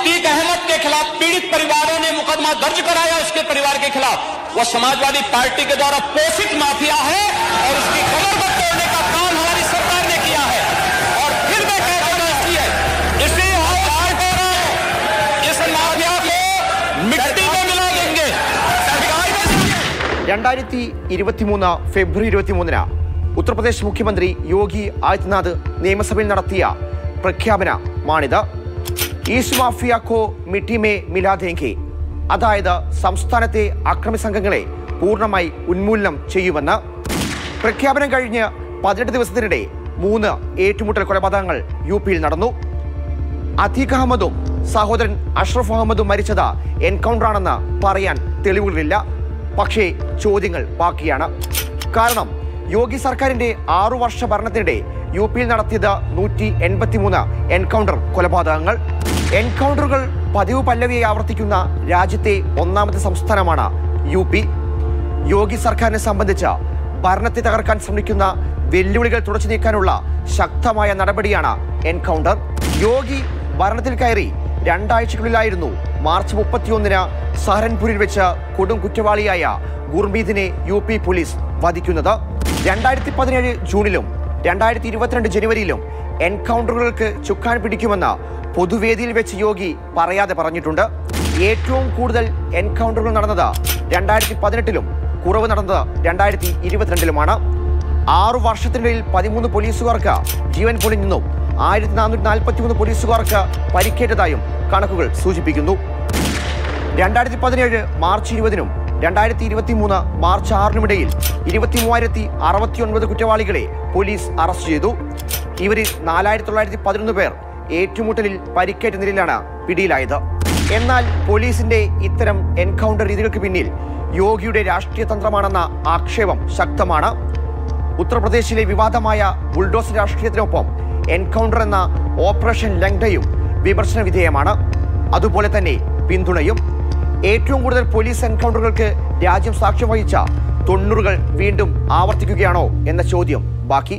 अतीक अहमद के खिलाफ पीड़ित परिवारों ने मुकदमा दर्ज कराया, उसके परिवार के खिलाफ। वह समाजवादी पार्टी के द्वारा पोषित माफिया है और उसकी कमर को तोड़ने का काम हमारी सरकार ने किया है। और फिर मैं कहता हूं इसलिए बार कह रहा हूं, इस माफिया को मिट्टी में मिला देंगे। 2023 ഫെബ്രുവരി 23 ഉത്തർപ്രദേശ് മുഖ്യമന്ത്രി യോഗി ആദിത്യനാഥ് നിയമസഭയിൽ നടത്തിയ പ്രഖ്യാപനമാണിത്. ഈസ്റ്റ് മാഫിയ കോ മിട്ടി മേ മിലാ ദേംഗെ, അതായത് സംസ്ഥാനത്തെ അക്രമി സംഘങ്ങളെ പൂർണ്ണമായി ഉന്മൂലനം ചെയ്യുമെന്ന്. പ്രഖ്യാപനം കഴിഞ്ഞ് 18 ദിവസത്തിനിടെ 3 ഏറ്റുമുട്ടൽ കൊലപാതകങ്ങൾ യു.പിയിൽ നടന്നു. അതീഖ് അഹമ്മദും സഹോദരൻ അഷ്റഫ് അഹമ്മദും മരിച്ചത് എൻകൗണ്ടറാണെന്ന് പറയാൻ തെളിവുകളില്ല. പക്ഷേ ചോദ്യങ്ങൾ ബാക്കിയാണ്. കാരണം യോഗി സർക്കാരിന്റെ 6 വർഷ ഭരണത്തിനിടെ യു.പിയിൽ നടത്തിയത് 183 എൻകൗണ്ടർ കൊലപാതകങ്ങൾ. എൻകൗണ്ടറുകൾ പതിവ് പല്ലവിയായി ആവർത്തിക്കുന്ന രാജ്യത്തെ 1ാമത്തെ സംസ്ഥാനമാണ് യു.പി. യോഗി സർക്കാരിനെ സംബന്ധിച്ച് ഭരണത്തെ തകർക്കാൻ ശ്രമിക്കുന്ന വെല്ലുവിളികൾ തുടച്ചു നീക്കാനുള്ള ശക്തമായ നടപടിയാണ് എൻകൗണ്ടർ. യോഗി ഭരണത്തിൽ കയറി 2 ആഴ്ചകളിലായിരുന്നു മാർച്ച് 31 സഹരൻപൂരിൽ വെച്ച് കൊടും കുറ്റവാളിയായ ഗുർമീതിനെ യു.പി. പോലീസ് വധിക്കുന്നത്. 2017 ജൂണിലും 2022 ജനുവരിയിലും എൻകൗണ്ടറുകൾക്ക് ചുക്കാൻ പിടിക്കുമെന്ന് പൊതുവേദിയിൽ വെച്ച് യോഗി പറയാതെ പറഞ്ഞിട്ടുണ്ട്. ഏറ്റവും കൂടുതൽ എൻകൗണ്ടറുകൾ നടന്നത് 2018-ലും കുറവ് നടന്നത് 2022-ലുമാണ്. 6 വർഷത്തിനിടയിൽ 13 പോലീസുകാർക്ക് ജീവൻ പൊലിഞ്ഞെന്നും 1443 പോലീസുകാർക്ക് പരിക്കേറ്റതായും കണക്കുകൾ സൂചിപ്പിക്കുന്നു. 2017 മാർച്ച് 20-നും 2023 മാർച്ച് 6-നും ഇടയിൽ 23,069 കുറ്റവാളികളെ പോലീസ് അറസ്റ്റ് ചെയ്തു. ഇവരിൽ 4,911 പേർ ഏറ്റുമുട്ടലിൽ പരിക്കേറ്റ നിലയിലാണ് പിടിയിലായത്. എന്നാൽ പോലീസിന്റെ ഇത്തരം എൻകൗണ്ടർ രീതികൾക്ക് പിന്നിൽ യോഗിയുടെ രാഷ്ട്രീയ തന്ത്രമാണെന്ന ആക്ഷേപം ശക്തമാണ്. ഉത്തർപ്രദേശിലെ വിവാദമായ ബുൾഡോസർ രാഷ്ട്രീയത്തിനൊപ്പം എൻകൗണ്ടർ എന്ന ഓപ്പറേഷൻ ലങ്ഡയും വിമർശന വിധേയമാണ്. അതുപോലെ തന്നെ പിന്തുണയും. ഏറ്റവും കൂടുതൽ പോലീസ് എൻകൗണ്ടറുകൾക്ക് രാജ്യം സാക്ഷ്യം വഹിച്ച 90കൾ വീണ്ടും ആവർത്തിക്കുകയാണോ എന്ന ചോദ്യം ബാക്കി.